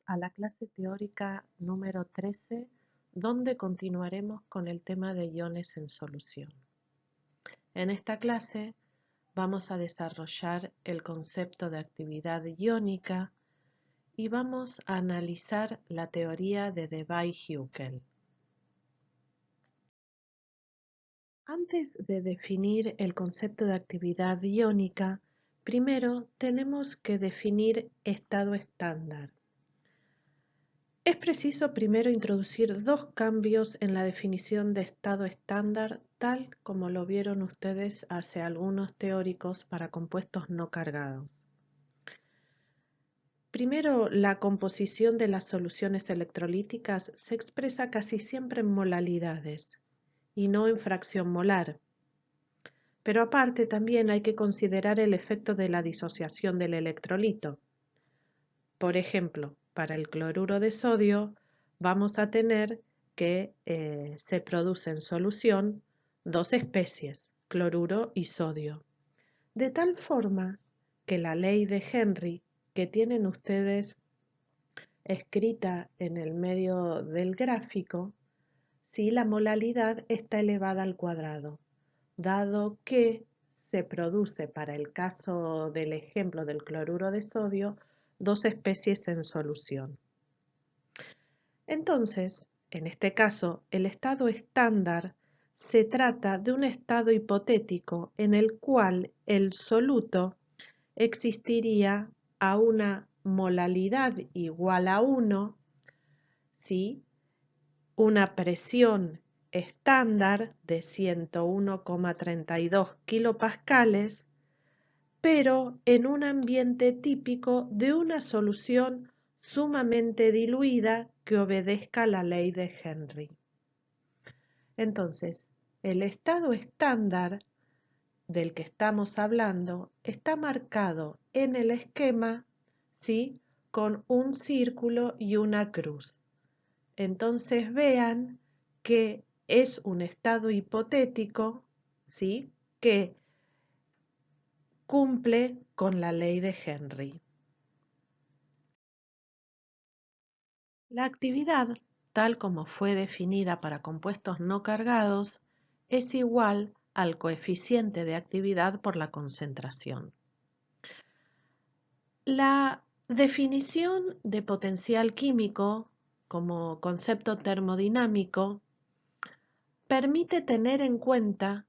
a la clase teórica número 13, donde continuaremos con el tema de iones en solución. En esta clase vamos a desarrollar el concepto de actividad iónica y vamos a analizar la teoría de Debye-Hückel. Antes de definir el concepto de actividad iónica, primero tenemos que definir estado estándar. Es preciso primero introducir dos cambios en la definición de estado estándar, tal como lo vieron ustedes hace algunos teóricos para compuestos no cargados. Primero, la composición de las soluciones electrolíticas se expresa casi siempre en molalidades y no en fracción molar. Pero aparte también hay que considerar el efecto de la disociación del electrolito. Por ejemplo, para el cloruro de sodio vamos a tener que se produce en solución dos especies, cloruro y sodio. De tal forma que la ley de Henry que tienen ustedes escrita en el medio del gráfico, si la molalidad está elevada al cuadrado, dado que se produce para el caso del ejemplo del cloruro de sodio dos especies en solución. Entonces, en este caso, el estado estándar se trata de un estado hipotético en el cual el soluto existiría a una molalidad igual a 1, ¿sí? Una presión estándar de 101,32 kilopascales, pero en un ambiente típico de una solución sumamente diluida que obedezca a la ley de Henry. Entonces, el estado estándar del que estamos hablando está marcado en el esquema, ¿sí?, con un círculo y una cruz. Entonces vean que es un estado hipotético, ¿sí?, que cumple con la ley de Henry. La actividad, tal como fue definida para compuestos no cargados, es igual al coeficiente de actividad por la concentración. La definición de potencial químico como concepto termodinámico permite tener en cuenta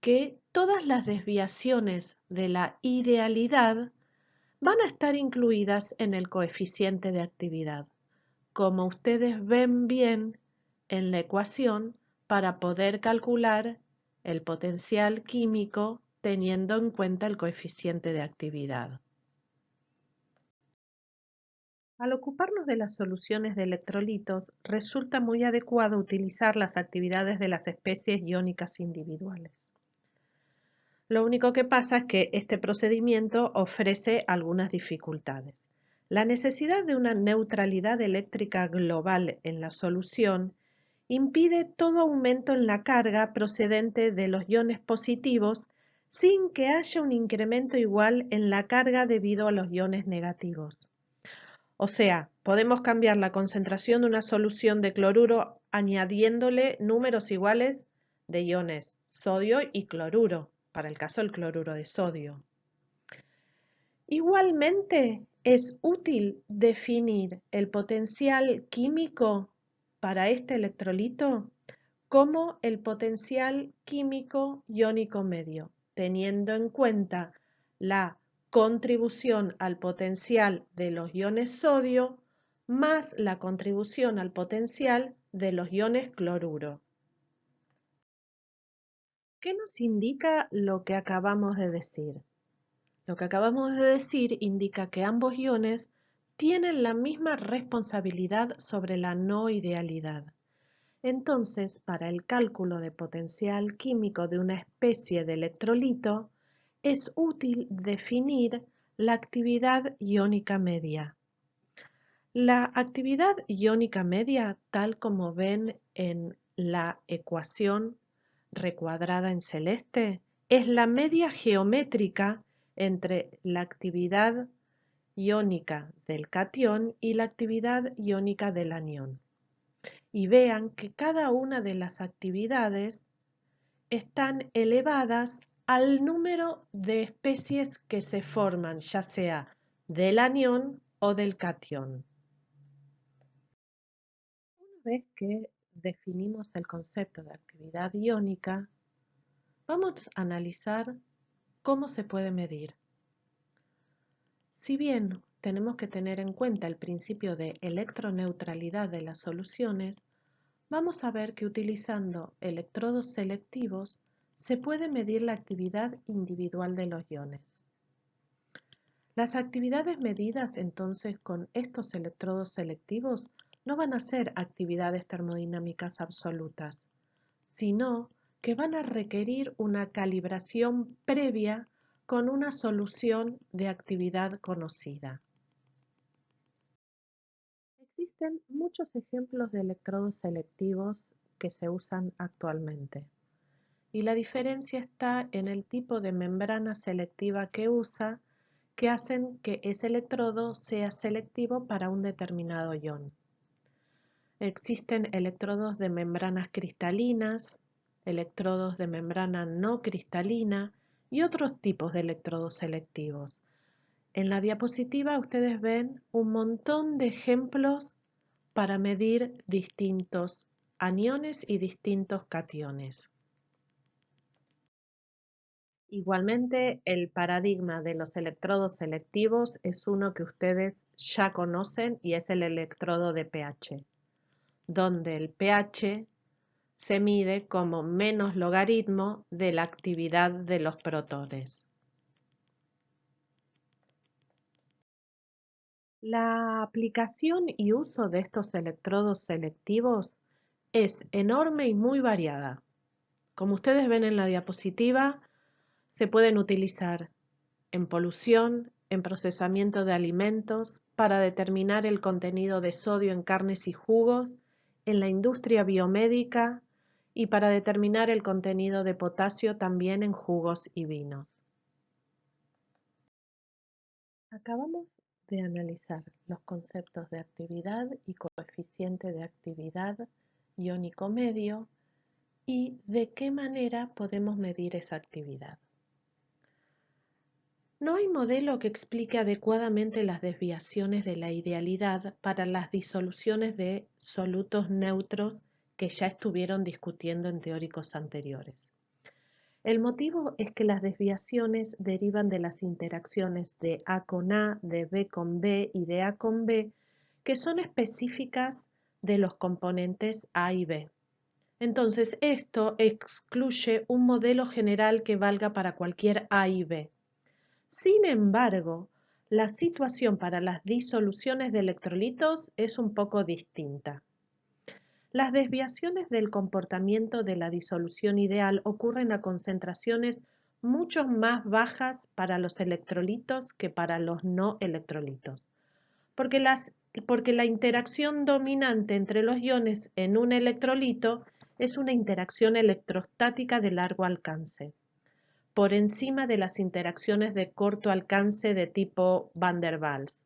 que todas las desviaciones de la idealidad van a estar incluidas en el coeficiente de actividad, como ustedes ven bien en la ecuación para poder calcular el potencial químico teniendo en cuenta el coeficiente de actividad. Al ocuparnos de las soluciones de electrolitos, resulta muy adecuado utilizar las actividades de las especies iónicas individuales. Lo único que pasa es que este procedimiento ofrece algunas dificultades. La necesidad de una neutralidad eléctrica global en la solución impide todo aumento en la carga procedente de los iones positivos sin que haya un incremento igual en la carga debido a los iones negativos. O sea, podemos cambiar la concentración de una solución de cloruro añadiéndole números iguales de iones sodio y cloruro, para el caso del cloruro de sodio. Igualmente, es útil definir el potencial químico para este electrolito como el potencial químico iónico medio, teniendo en cuenta la contribución al potencial de los iones sodio más la contribución al potencial de los iones cloruro. ¿Qué nos indica lo que acabamos de decir? Lo que acabamos de decir indica que ambos iones tienen la misma responsabilidad sobre la no idealidad. Entonces, para el cálculo de potencial químico de una especie de electrolito, es útil definir la actividad iónica media. La actividad iónica media, tal como ven en la ecuación recuadrada en celeste, es la media geométrica entre la actividad iónica del catión y la actividad iónica del anión. Y vean que cada una de las actividades están elevadas al número de especies que se forman, ya sea del anión o del catión. Una vez que definimos el concepto de actividad iónica, vamos a analizar cómo se puede medir. Si bien tenemos que tener en cuenta el principio de electroneutralidad de las soluciones, vamos a ver que utilizando electrodos selectivos se puede medir la actividad individual de los iones. Las actividades medidas entonces con estos electrodos selectivos no van a ser actividades termodinámicas absolutas, sino que van a requerir una calibración previa con una solución de actividad conocida. Existen muchos ejemplos de electrodos selectivos que se usan actualmente, y la diferencia está en el tipo de membrana selectiva que usa, que hacen que ese electrodo sea selectivo para un determinado ion. Existen electrodos de membranas cristalinas, electrodos de membrana no cristalina y otros tipos de electrodos selectivos. En la diapositiva ustedes ven un montón de ejemplos para medir distintos aniones y distintos cationes. Igualmente, el paradigma de los electrodos selectivos es uno que ustedes ya conocen y es el electrodo de pH, donde el pH se mide como menos logaritmo de la actividad de los protones. La aplicación y uso de estos electrodos selectivos es enorme y muy variada. Como ustedes ven en la diapositiva, se pueden utilizar en polución, en procesamiento de alimentos, para determinar el contenido de sodio en carnes y jugos, en la industria biomédica y para determinar el contenido de potasio también en jugos y vinos. Acabamos de analizar los conceptos de actividad y coeficiente de actividad iónico medio y de qué manera podemos medir esa actividad. No hay modelo que explique adecuadamente las desviaciones de la idealidad para las disoluciones de solutos neutros que ya estuvieron discutiendo en teóricos anteriores. El motivo es que las desviaciones derivan de las interacciones de A con A, de B con B y de A con B, que son específicas de los componentes A y B. Entonces, esto excluye un modelo general que valga para cualquier A y B. Sin embargo, la situación para las disoluciones de electrolitos es un poco distinta. Las desviaciones del comportamiento de la disolución ideal ocurren a concentraciones mucho más bajas para los electrolitos que para los no electrolitos, porque la interacción dominante entre los iones en un electrolito es una interacción electrostática de largo alcance, por encima de las interacciones de corto alcance de tipo Van der Waals.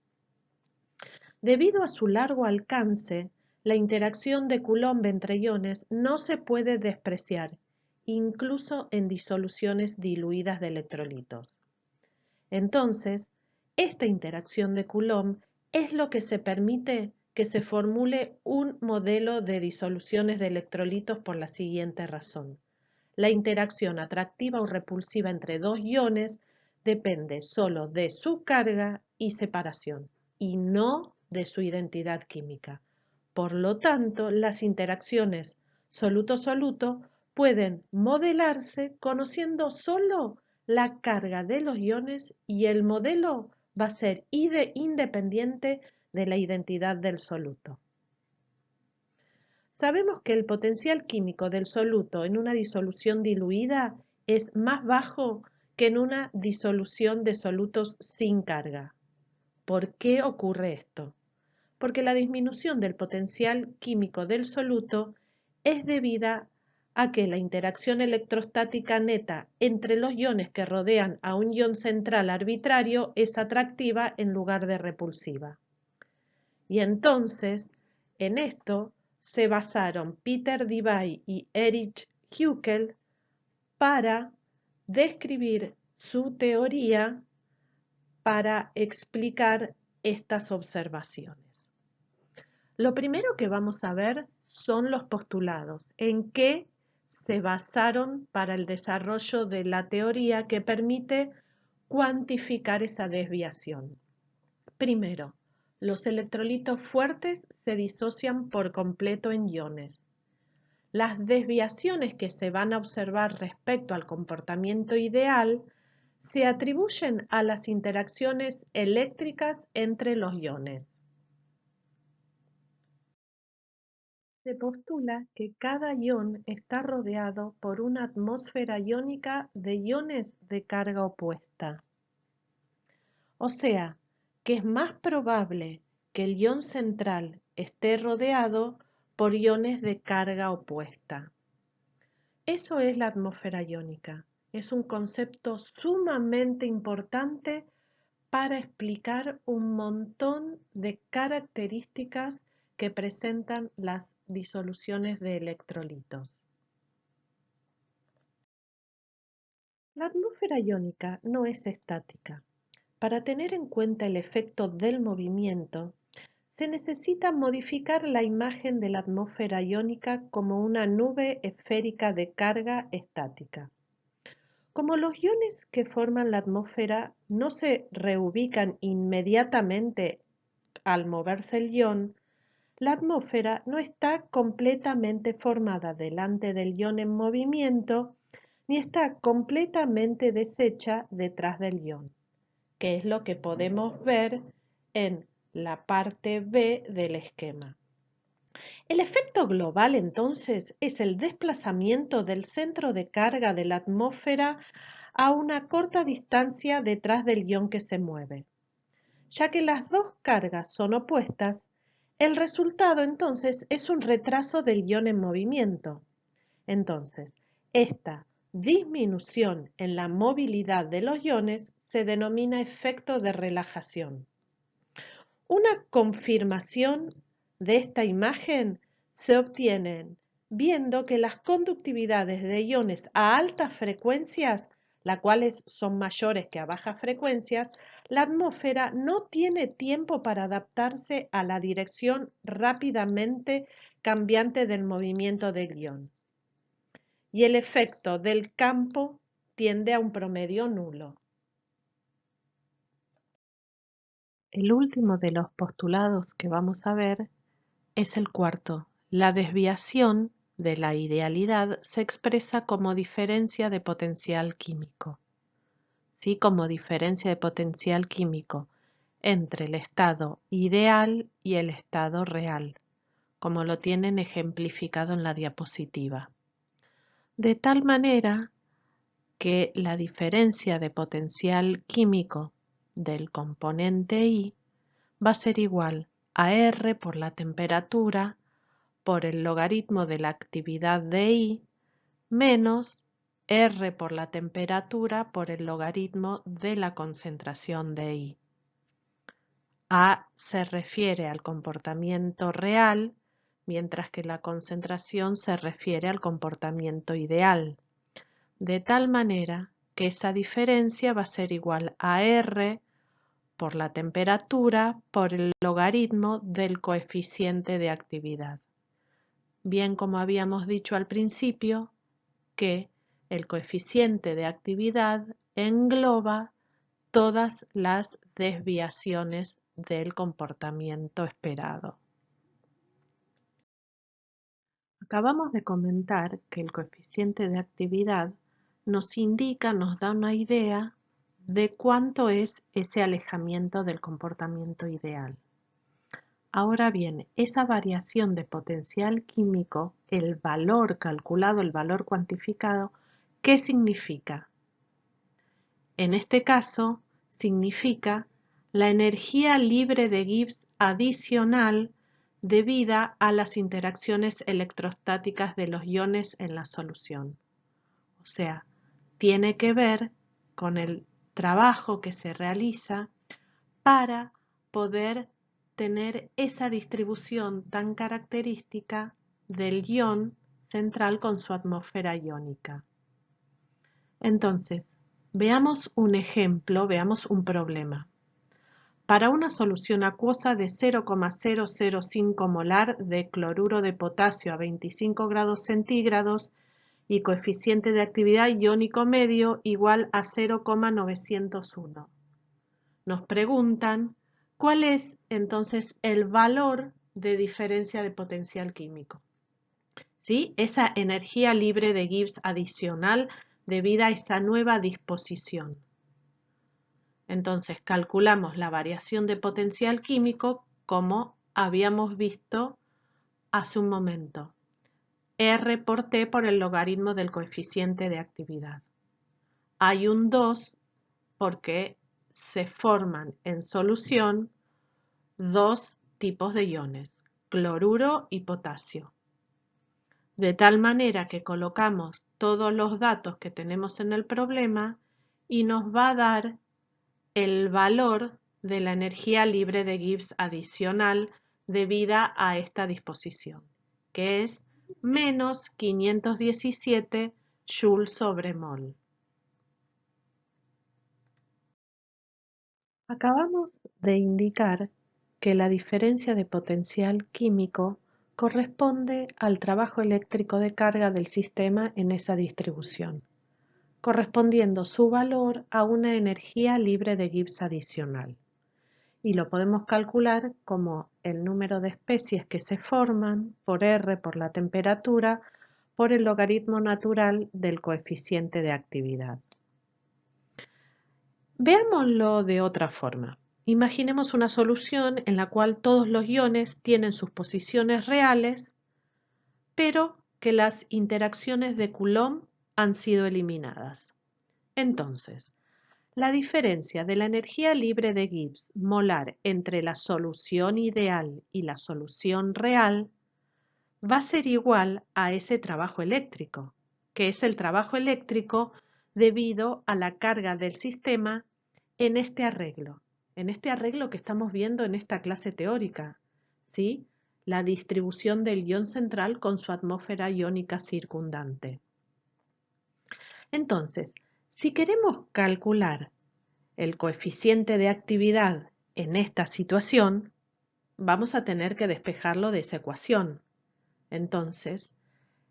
Debido a su largo alcance, la interacción de Coulomb entre iones no se puede despreciar, incluso en disoluciones diluidas de electrolitos. Entonces, esta interacción de Coulomb es lo que se permite que se formule un modelo de disoluciones de electrolitos por la siguiente razón. La interacción atractiva o repulsiva entre dos iones depende solo de su carga y separación, y no de su identidad química. Por lo tanto, las interacciones soluto-soluto pueden modelarse conociendo solo la carga de los iones y el modelo va a ser independiente de la identidad del soluto. Sabemos que el potencial químico del soluto en una disolución diluida es más bajo que en una disolución de solutos sin carga. ¿Por qué ocurre esto? Porque la disminución del potencial químico del soluto es debida a que la interacción electrostática neta entre los iones que rodean a un ion central arbitrario es atractiva en lugar de repulsiva. Y entonces, en esto se basaron Peter Debye y Erich Huckel para describir su teoría para explicar estas observaciones. Lo primero que vamos a ver son los postulados, en qué se basaron para el desarrollo de la teoría que permite cuantificar esa desviación. Primero, los electrolitos fuertes se disocian por completo en iones. Las desviaciones que se van a observar respecto al comportamiento ideal se atribuyen a las interacciones eléctricas entre los iones. Se postula que cada ion está rodeado por una atmósfera iónica de iones de carga opuesta. O sea, que es más probable que el ion central esté rodeado por iones de carga opuesta. Eso es la atmósfera iónica. Es un concepto sumamente importante para explicar un montón de características que presentan las disoluciones de electrolitos. La atmósfera iónica no es estática. Para tener en cuenta el efecto del movimiento, se necesita modificar la imagen de la atmósfera iónica como una nube esférica de carga estática. Como los iones que forman la atmósfera no se reubican inmediatamente al moverse el ion, la atmósfera no está completamente formada delante del ion en movimiento ni está completamente deshecha detrás del ion, que es lo que podemos ver en la parte B del esquema. El efecto global entonces es el desplazamiento del centro de carga de la atmósfera a una corta distancia detrás del ion que se mueve. Ya que las dos cargas son opuestas, el resultado entonces es un retraso del ion en movimiento. Entonces, esta disminución en la movilidad de los iones se denomina efecto de relajación. Una confirmación de esta imagen se obtiene viendo que las conductividades de iones a altas frecuencias, las cuales son mayores que a bajas frecuencias, la atmósfera no tiene tiempo para adaptarse a la dirección rápidamente cambiante del movimiento del ion. Y el efecto del campo tiende a un promedio nulo. El último de los postulados que vamos a ver es el cuarto. La desviación de la idealidad se expresa como diferencia de potencial químico. ¿Sí? Como diferencia de potencial químico entre el estado ideal y el estado real, como lo tienen ejemplificado en la diapositiva. De tal manera que la diferencia de potencial químico del componente I va a ser igual a R por la temperatura por el logaritmo de la actividad de I menos R por la temperatura por el logaritmo de la concentración de I. A se refiere al comportamiento real, mientras que la concentración se refiere al comportamiento ideal. De tal manera que esa diferencia va a ser igual a R por la temperatura por el logaritmo del coeficiente de actividad. Bien, como habíamos dicho al principio, que el coeficiente de actividad engloba todas las desviaciones del comportamiento esperado. Acabamos de comentar que el coeficiente de actividad nos indica, nos da una idea de cuánto es ese alejamiento del comportamiento ideal. Ahora bien, esa variación de potencial químico, el valor calculado, el valor cuantificado, ¿qué significa? En este caso, significa la energía libre de Gibbs adicional debida a las interacciones electrostáticas de los iones en la solución. O sea, tiene que ver con el trabajo que se realiza para poder tener esa distribución tan característica del ion central con su atmósfera iónica. Entonces, veamos un ejemplo, veamos un problema. Para una solución acuosa de 0,005 molar de cloruro de potasio a 25 grados centígrados y coeficiente de actividad iónico medio igual a 0,901. Nos preguntan cuál es entonces el valor de diferencia de potencial químico. ¿Sí? Esa energía libre de Gibbs adicional debida a esa nueva disposición. Entonces calculamos la variación de potencial químico como habíamos visto hace un momento. R por T por el logaritmo del coeficiente de actividad. Hay un 2 porque se forman en solución dos tipos de iones, cloruro y potasio. De tal manera que colocamos todos los datos que tenemos en el problema y nos va a dar el valor de la energía libre de Gibbs adicional debida a esta disposición, que es menos 517 Joule sobre mol. Acabamos de indicar que la diferencia de potencial químico corresponde al trabajo eléctrico de carga del sistema en esa distribución, correspondiendo su valor a una energía libre de Gibbs adicional. Y lo podemos calcular como el número de especies que se forman por R por la temperatura por el logaritmo natural del coeficiente de actividad. Veámoslo de otra forma. Imaginemos una solución en la cual todos los iones tienen sus posiciones reales, pero que las interacciones de Coulomb han sido eliminadas. Entonces, la diferencia de la energía libre de Gibbs molar entre la solución ideal y la solución real va a ser igual a ese trabajo eléctrico, que es el trabajo eléctrico debido a la carga del sistema en este arreglo que estamos viendo en esta clase teórica, ¿sí? La distribución del ion central con su atmósfera iónica circundante. Entonces, si queremos calcular el coeficiente de actividad en esta situación, vamos a tener que despejarlo de esa ecuación. Entonces,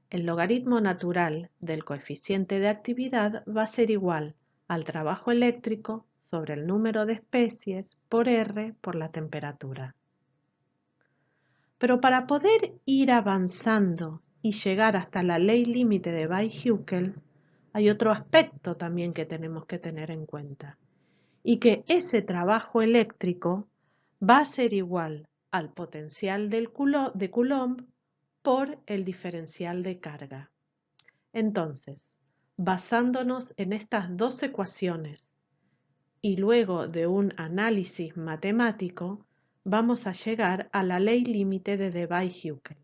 el logaritmo natural del coeficiente de actividad va a ser igual al trabajo eléctrico sobre el número de especies por R por la temperatura. Pero para poder ir avanzando y llegar hasta la ley límite de Weis-Hückel, hay otro aspecto también que tenemos que tener en cuenta, y que ese trabajo eléctrico va a ser igual al potencial de Coulomb por el diferencial de carga. Entonces, basándonos en estas dos ecuaciones y luego de un análisis matemático, vamos a llegar a la ley límite de Debye-Hückel,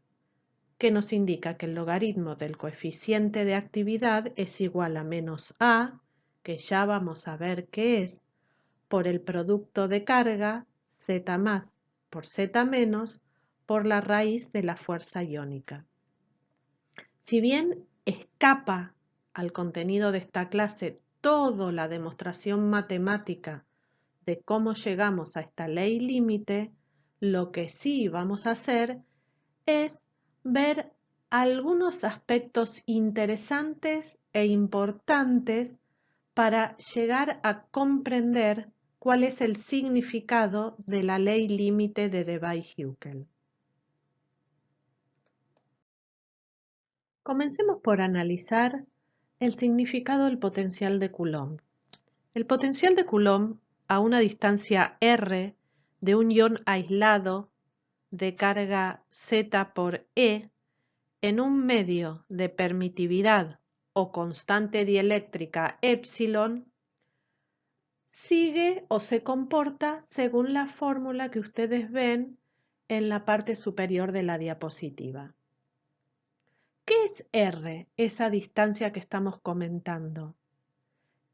que nos indica que el logaritmo del coeficiente de actividad es igual a menos A, que ya vamos a ver qué es, por el producto de carga, Z más por Z menos, por la raíz de la fuerza iónica. Si bien escapa al contenido de esta clase toda la demostración matemática de cómo llegamos a esta ley límite, lo que sí vamos a hacer es ver algunos aspectos interesantes e importantes para llegar a comprender cuál es el significado de la ley límite de Debye-Hückel. Comencemos por analizar el significado del potencial de Coulomb. El potencial de Coulomb a una distancia r de un ion aislado de carga Z por E en un medio de permitividad o constante dieléctrica epsilon sigue o se comporta según la fórmula que ustedes ven en la parte superior de la diapositiva. ¿Qué es R, esa distancia que estamos comentando?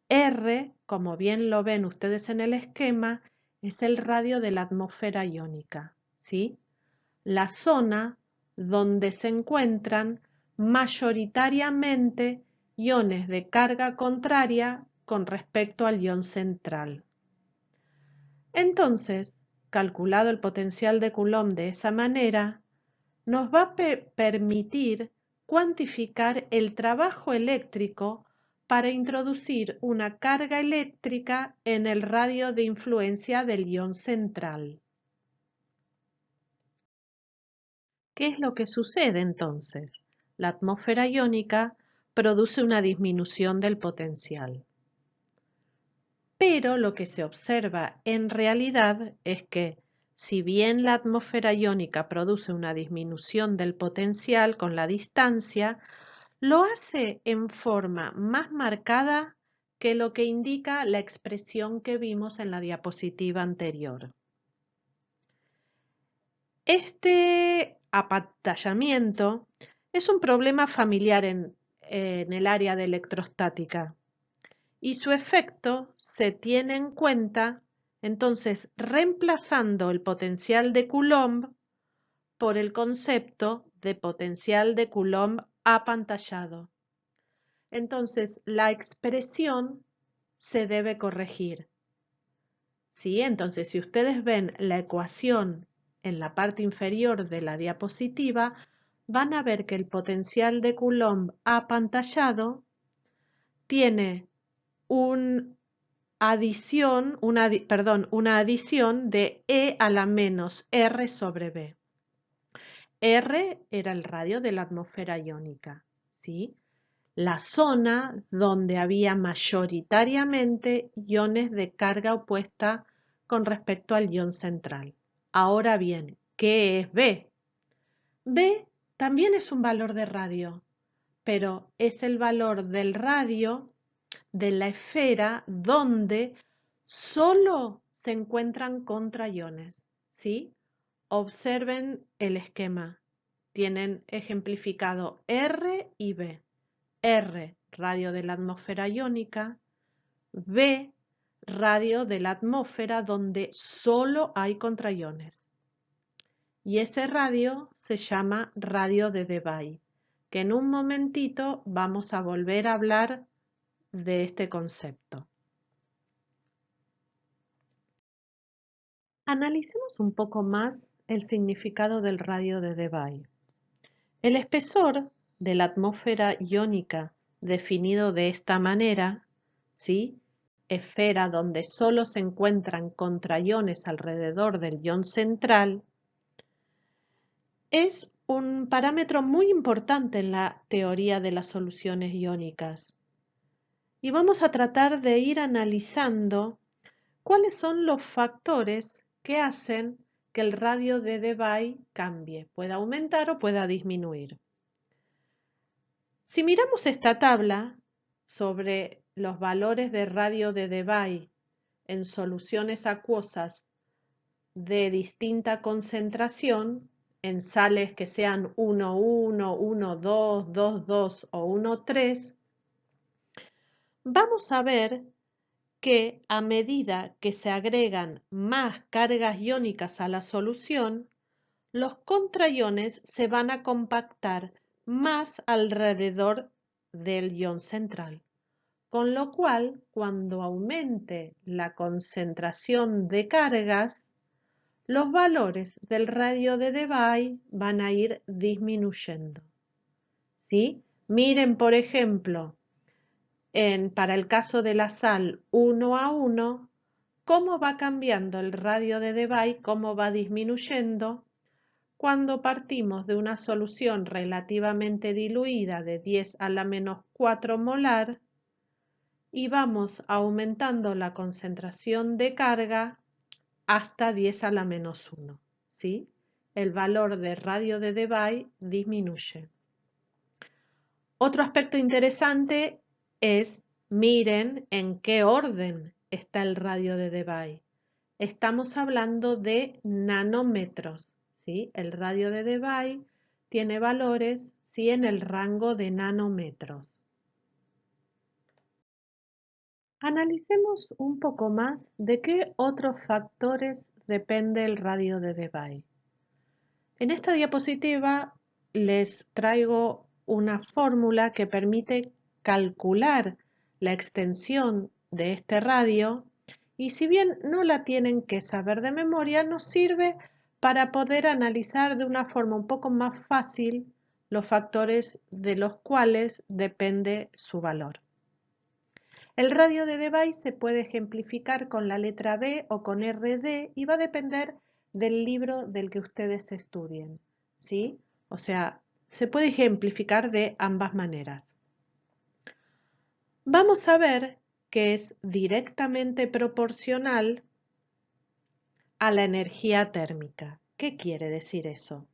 R, como bien lo ven ustedes en el esquema, es el radio de la atmósfera iónica, ¿sí? La zona donde se encuentran mayoritariamente iones de carga contraria con respecto al ion central. Entonces, calculado el potencial de Coulomb de esa manera, nos va a permitir cuantificar el trabajo eléctrico para introducir una carga eléctrica en el radio de influencia del ion central. ¿Qué es lo que sucede entonces? La atmósfera iónica produce una disminución del potencial. Pero lo que se observa en realidad es que, si bien la atmósfera iónica produce una disminución del potencial con la distancia, lo hace en forma más marcada que lo que indica la expresión que vimos en la diapositiva anterior. Este apantallamiento es un problema familiar en el área de electrostática y su efecto se tiene en cuenta entonces reemplazando el potencial de Coulomb por el concepto de potencial de Coulomb apantallado. Entonces la expresión se debe corregir. ¿Sí? Entonces si ustedes ven la ecuación en la parte inferior de la diapositiva, van a ver que el potencial de Coulomb apantallado tiene una adición de E a la menos R sobre B. R era el radio de la atmósfera iónica, ¿sí? La zona donde había mayoritariamente iones de carga opuesta con respecto al ion central. Ahora bien, ¿qué es B? B también es un valor de radio, pero es el valor del radio de la esfera donde solo se encuentran contraiones, ¿sí? Observen el esquema. Tienen ejemplificado R y B. R, radio de la atmósfera iónica. B, radio de la atmósfera donde solo hay contraiones. Y ese radio se llama radio de Debye, que en un momentito vamos a volver a hablar de este concepto. Analicemos un poco más el significado del radio de Debye. El espesor de la atmósfera iónica definido de esta manera, ¿sí? Esfera donde solo se encuentran contraiones alrededor del ion central, es un parámetro muy importante en la teoría de las soluciones iónicas. Y vamos a tratar de ir analizando cuáles son los factores que hacen que el radio de Debye cambie, pueda aumentar o pueda disminuir. Si miramos esta tabla sobre los valores de radio de Debye en soluciones acuosas de distinta concentración, en sales que sean 1,1, 1,2, 2,2 o 1,3, vamos a ver que a medida que se agregan más cargas iónicas a la solución, los contraiones se van a compactar más alrededor del ion central. Con lo cual, cuando aumente la concentración de cargas, los valores del radio de Debye van a ir disminuyendo. ¿Sí? Miren, por ejemplo, para el caso de la sal 1,1, cómo va cambiando el radio de Debye, cómo va disminuyendo cuando partimos de una solución relativamente diluida de 10 a la menos 4 molar y vamos aumentando la concentración de carga hasta 10 a la menos 1. ¿Sí? El valor de radio de Debye disminuye. Otro aspecto interesante es, miren en qué orden está el radio de Debye. Estamos hablando de nanómetros, ¿sí? El radio de Debye tiene valores, ¿sí? En el rango de nanómetros. Analicemos un poco más de qué otros factores depende el radio de Debye. En esta diapositiva les traigo una fórmula que permite calcular la extensión de este radio y si bien no la tienen que saber de memoria, nos sirve para poder analizar de una forma un poco más fácil los factores de los cuales depende su valor. El radio de Debye se puede ejemplificar con la letra B o con RD y va a depender del libro del que ustedes estudien, ¿sí? O sea, se puede ejemplificar de ambas maneras. Vamos a ver que es directamente proporcional a la energía térmica. ¿Qué quiere decir eso?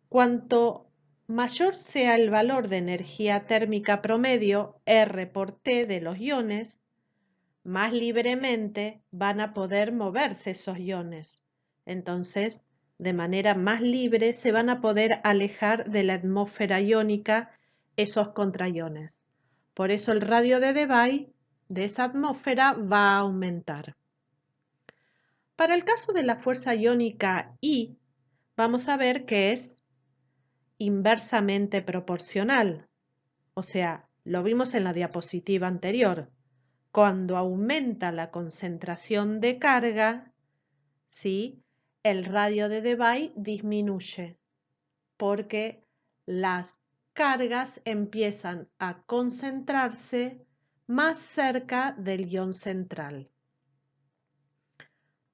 Cuanto mayor sea el valor de energía térmica promedio, R por T de los iones, más libremente van a poder moverse esos iones. Entonces, de manera más libre se van a poder alejar de la atmósfera iónica esos contraiones. Por eso el radio de Debye de esa atmósfera va a aumentar. Para el caso de la fuerza iónica I, vamos a ver que es inversamente proporcional. O sea, lo vimos en la diapositiva anterior. Cuando aumenta la concentración de carga, ¿sí? El radio de Debye disminuye porque las cargas empiezan a concentrarse más cerca del ion central.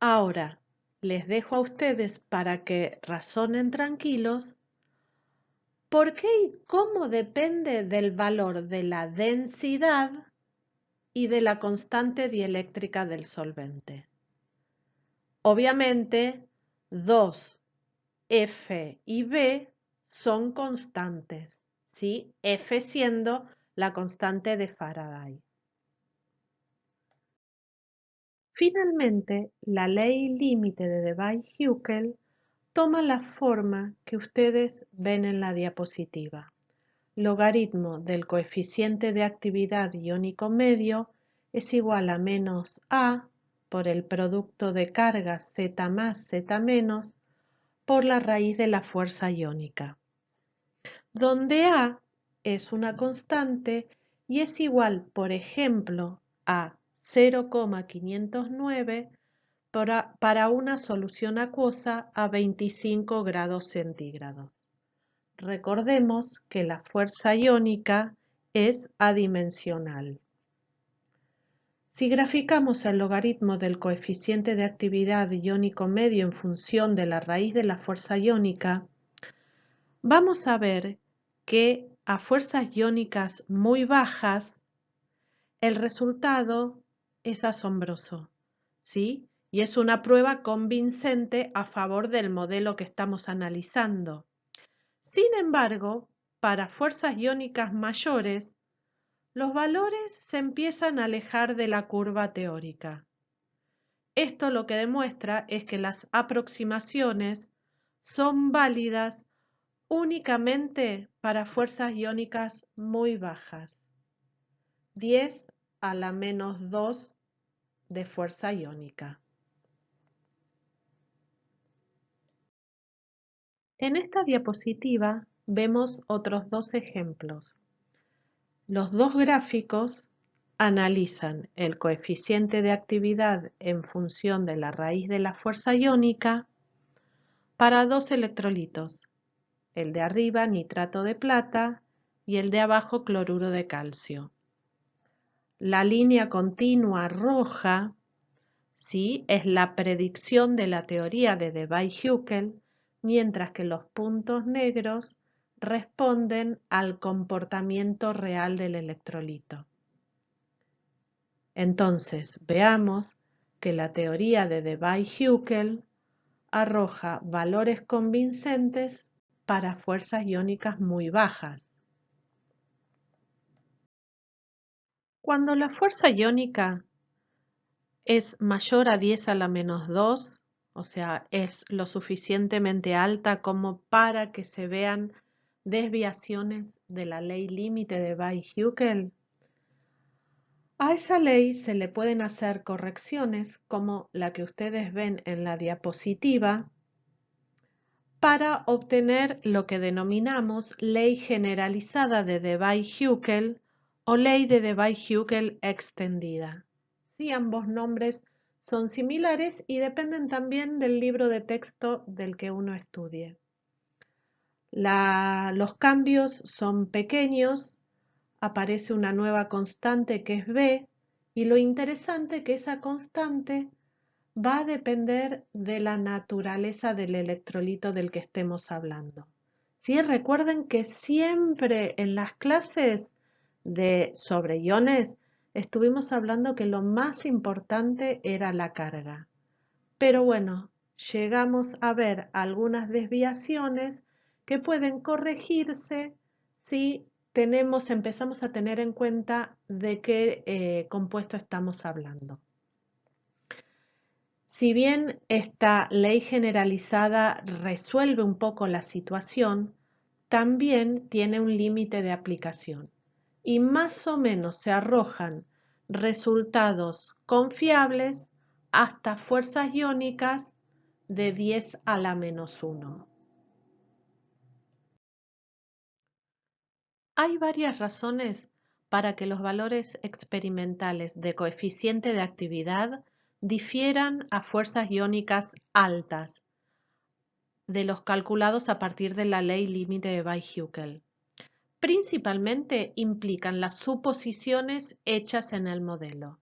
Ahora, les dejo a ustedes para que razonen tranquilos por qué y cómo depende del valor de la densidad y de la constante dieléctrica del solvente. Obviamente, 2, F y B son constantes, ¿sí? F siendo la constante de Faraday. Finalmente, la ley límite de Debye-Hückel toma la forma que ustedes ven en la diapositiva. Logaritmo del coeficiente de actividad iónico medio es igual a menos A por el producto de cargas Z más Z menos por la raíz de la fuerza iónica, donde A es una constante y es igual, por ejemplo, a 0,509 para una solución acuosa a 25 grados centígrados. Recordemos que la fuerza iónica es adimensional. Si graficamos el logaritmo del coeficiente de actividad iónico medio en función de la raíz de la fuerza iónica, vamos a ver que a fuerzas iónicas muy bajas el resultado es asombroso, ¿sí? Y es una prueba convincente a favor del modelo que estamos analizando. Sin embargo, para fuerzas iónicas mayores, los valores se empiezan a alejar de la curva teórica. Esto lo que demuestra es que las aproximaciones son válidas únicamente para fuerzas iónicas muy bajas, 10 a la menos 2 de fuerza iónica. En esta diapositiva vemos otros dos ejemplos. Los dos gráficos analizan el coeficiente de actividad en función de la raíz de la fuerza iónica para dos electrolitos, el de arriba nitrato de plata y el de abajo cloruro de calcio. La línea continua roja, ¿sí?, es la predicción de la teoría de Debye-Hückel, mientras que los puntos negros responden al comportamiento real del electrolito. Entonces, veamos que la teoría de Debye-Hückel arroja valores convincentes para fuerzas iónicas muy bajas. Cuando la fuerza iónica es mayor a 10 a la menos 2, o sea, es lo suficientemente alta como para que se vean desviaciones de la ley límite de Weis-Hückel. A esa ley se le pueden hacer correcciones como la que ustedes ven en la diapositiva para obtener lo que denominamos ley generalizada de Debye-Hückel o ley de Debye-Hückel extendida. Sí, ambos nombres son similares y dependen también del libro de texto del que uno estudie. Los cambios son pequeños, aparece una nueva constante que es B, y lo interesante es que esa constante va a depender de la naturaleza del electrolito del que estemos hablando. ¿Sí? Recuerden que siempre en las clases sobre iones estuvimos hablando que lo más importante era la carga. Pero bueno, llegamos a ver algunas desviaciones que pueden corregirse si empezamos a tener en cuenta de qué compuesto estamos hablando. Si bien esta ley generalizada resuelve un poco la situación, también tiene un límite de aplicación y más o menos se arrojan resultados confiables hasta fuerzas iónicas de 10 a la menos 1. Hay varias razones para que los valores experimentales de coeficiente de actividad difieran a fuerzas iónicas altas de los calculados a partir de la ley límite de Weis-Hückel. Principalmente implican las suposiciones hechas en el modelo.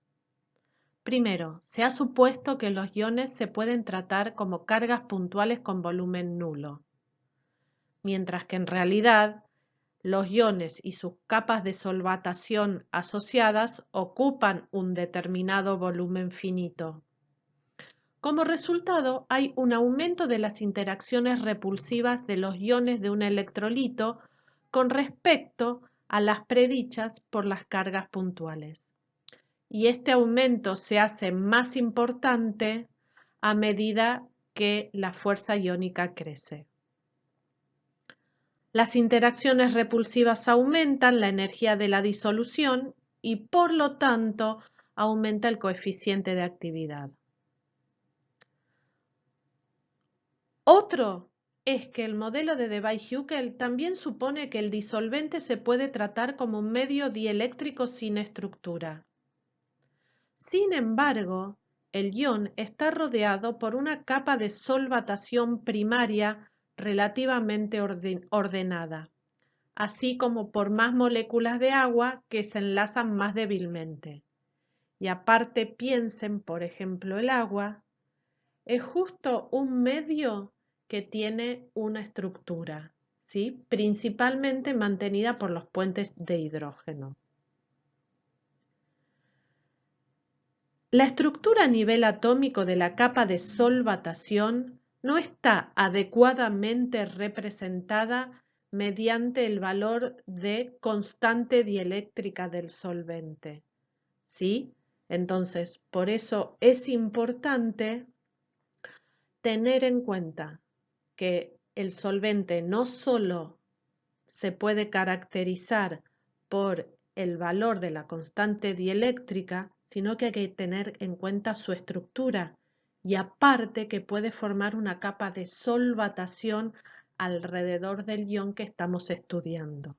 Primero, se ha supuesto que los iones se pueden tratar como cargas puntuales con volumen nulo, mientras que en realidad los iones y sus capas de solvatación asociadas ocupan un determinado volumen finito. Como resultado, hay un aumento de las interacciones repulsivas de los iones de un electrolito con respecto a las predichas por las cargas puntuales. Y este aumento se hace más importante a medida que la fuerza iónica crece. Las interacciones repulsivas aumentan la energía de la disolución y por lo tanto aumenta el coeficiente de actividad. Otro es que el modelo de Debye-Hückel también supone que el disolvente se puede tratar como un medio dieléctrico sin estructura. Sin embargo, el ion está rodeado por una capa de solvatación primaria relativamente ordenada, así como por más moléculas de agua que se enlazan más débilmente. Y aparte piensen, por ejemplo, el agua es justo un medio que tiene una estructura, ¿sí? Principalmente mantenida por los puentes de hidrógeno. La estructura a nivel atómico de la capa de solvatación no está adecuadamente representada mediante el valor de constante dieléctrica del solvente, ¿sí? Entonces, por eso es importante tener en cuenta que el solvente no solo se puede caracterizar por el valor de la constante dieléctrica, sino que hay que tener en cuenta su estructura y aparte que puede formar una capa de solvatación alrededor del ion que estamos estudiando.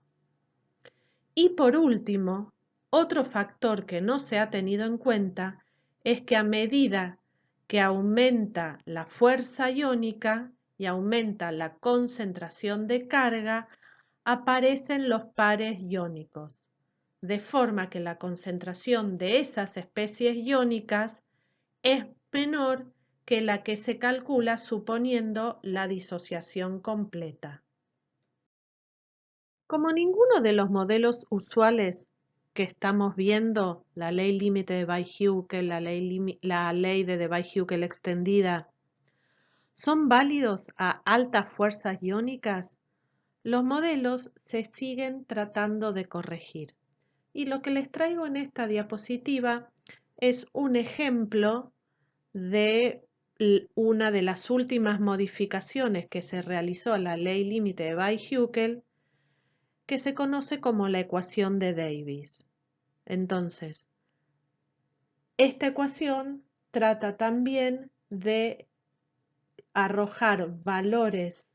Y por último, otro factor que no se ha tenido en cuenta es que a medida que aumenta la fuerza iónica y aumenta la concentración de carga, aparecen los pares iónicos, de forma que la concentración de esas especies iónicas es menor que la que se calcula suponiendo la disociación completa. Como ninguno de los modelos usuales que estamos viendo, la ley límite de Weis-Hückel, la ley de Debye-Hückel extendida, son válidos a altas fuerzas iónicas, los modelos se siguen tratando de corregir. Y lo que les traigo en esta diapositiva es un ejemplo de una de las últimas modificaciones que se realizó a la ley límite de Weis-Hückel, que se conoce como la ecuación de Davis. Entonces, esta ecuación trata también de arrojar valores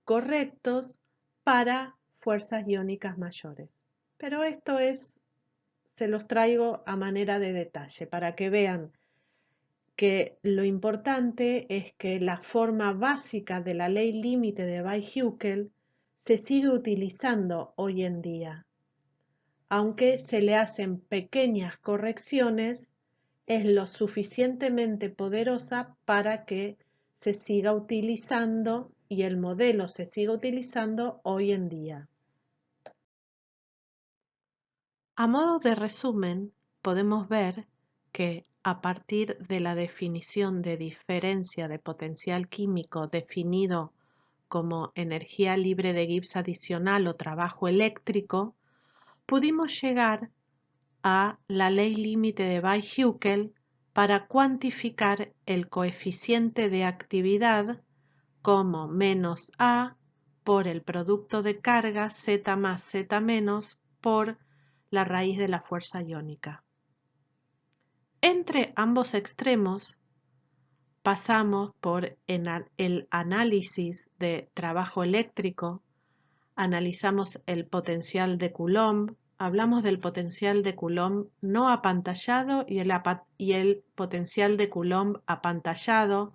correctos para fuerzas iónicas mayores. Pero esto se los traigo a manera de detalle para que vean que lo importante es que la forma básica de la ley límite de Weis-Hückel se sigue utilizando hoy en día. Aunque se le hacen pequeñas correcciones, es lo suficientemente poderosa para que se siga utilizando y el modelo se siga utilizando hoy en día. A modo de resumen, podemos ver que a partir de la definición de diferencia de potencial químico definido como energía libre de Gibbs adicional o trabajo eléctrico, pudimos llegar a la ley límite de Weis-Hückel para cuantificar el coeficiente de actividad como menos A por el producto de carga Z más Z menos por la raíz de la fuerza iónica. Entre ambos extremos pasamos por el análisis de trabajo eléctrico, analizamos el potencial de Coulomb, hablamos del potencial de Coulomb no apantallado y el potencial de Coulomb apantallado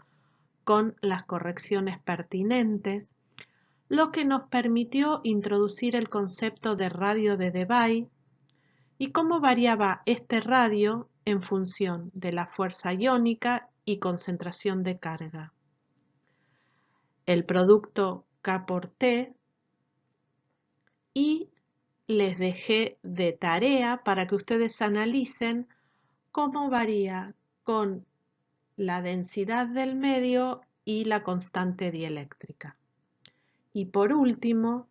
con las correcciones pertinentes, lo que nos permitió introducir el concepto de radio de Debye y cómo variaba este radio en función de la fuerza iónica y concentración de carga. El producto K por T, y les dejé de tarea para que ustedes analicen cómo varía con la densidad del medio y la constante dieléctrica. Y por último,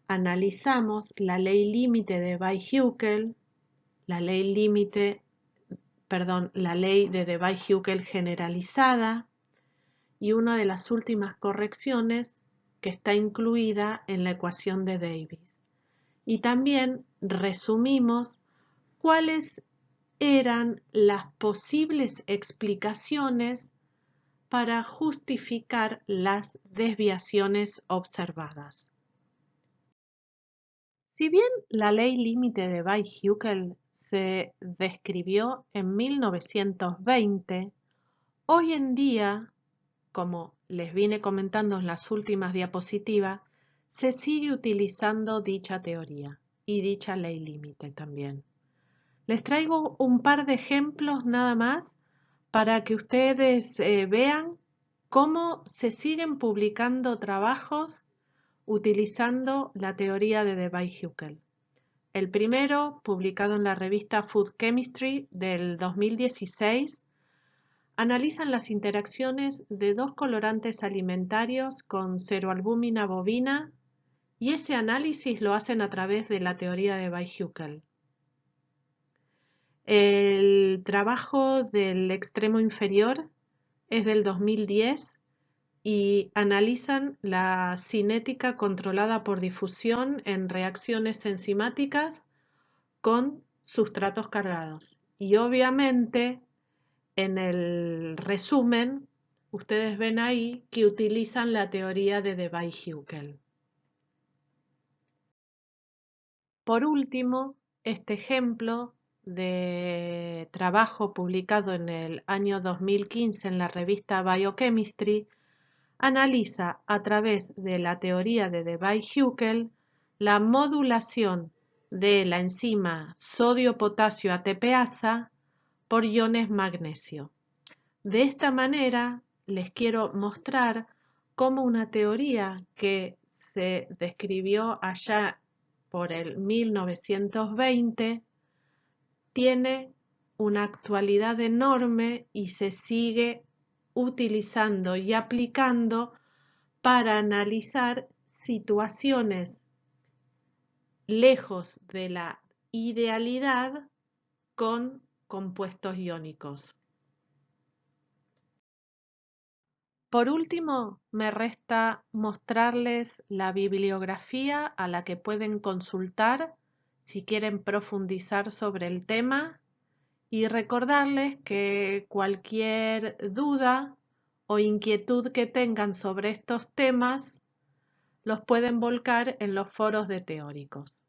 analizamos la ley límite de Weis-Hückel, la ley de Debye-Hückel generalizada y una de las últimas correcciones que está incluida en la ecuación de Davis. Y también resumimos cuáles eran las posibles explicaciones para justificar las desviaciones observadas. Si bien la ley límite de Weis-Hückel se describió en 1920, hoy en día, como les vine comentando en las últimas diapositivas, se sigue utilizando dicha teoría y dicha ley límite también. Les traigo un par de ejemplos nada más para que ustedes vean cómo se siguen publicando trabajos utilizando la teoría de Debye-Hückel. El primero, publicado en la revista Food Chemistry del 2016, analizan las interacciones de dos colorantes alimentarios con ceroalbúmina bovina y ese análisis lo hacen a través de la teoría de Weis-Hückel. El trabajo del extremo inferior es del 2010 y analizan la cinética controlada por difusión en reacciones enzimáticas con sustratos cargados. Y obviamente en el resumen ustedes ven ahí que utilizan la teoría de Debye-Hückel. Por último, este ejemplo de trabajo publicado en el año 2015 en la revista Biochemistry analiza a través de la teoría de Debye-Hückel la modulación de la enzima sodio-potasio ATPasa por iones magnesio. De esta manera les quiero mostrar cómo una teoría que se describió allá por el 1920 tiene una actualidad enorme y se sigue utilizando y aplicando para analizar situaciones lejos de la idealidad con compuestos iónicos. Por último, me resta mostrarles la bibliografía a la que pueden consultar si quieren profundizar sobre el tema y recordarles que cualquier duda o inquietud que tengan sobre estos temas los pueden volcar en los foros de teóricos.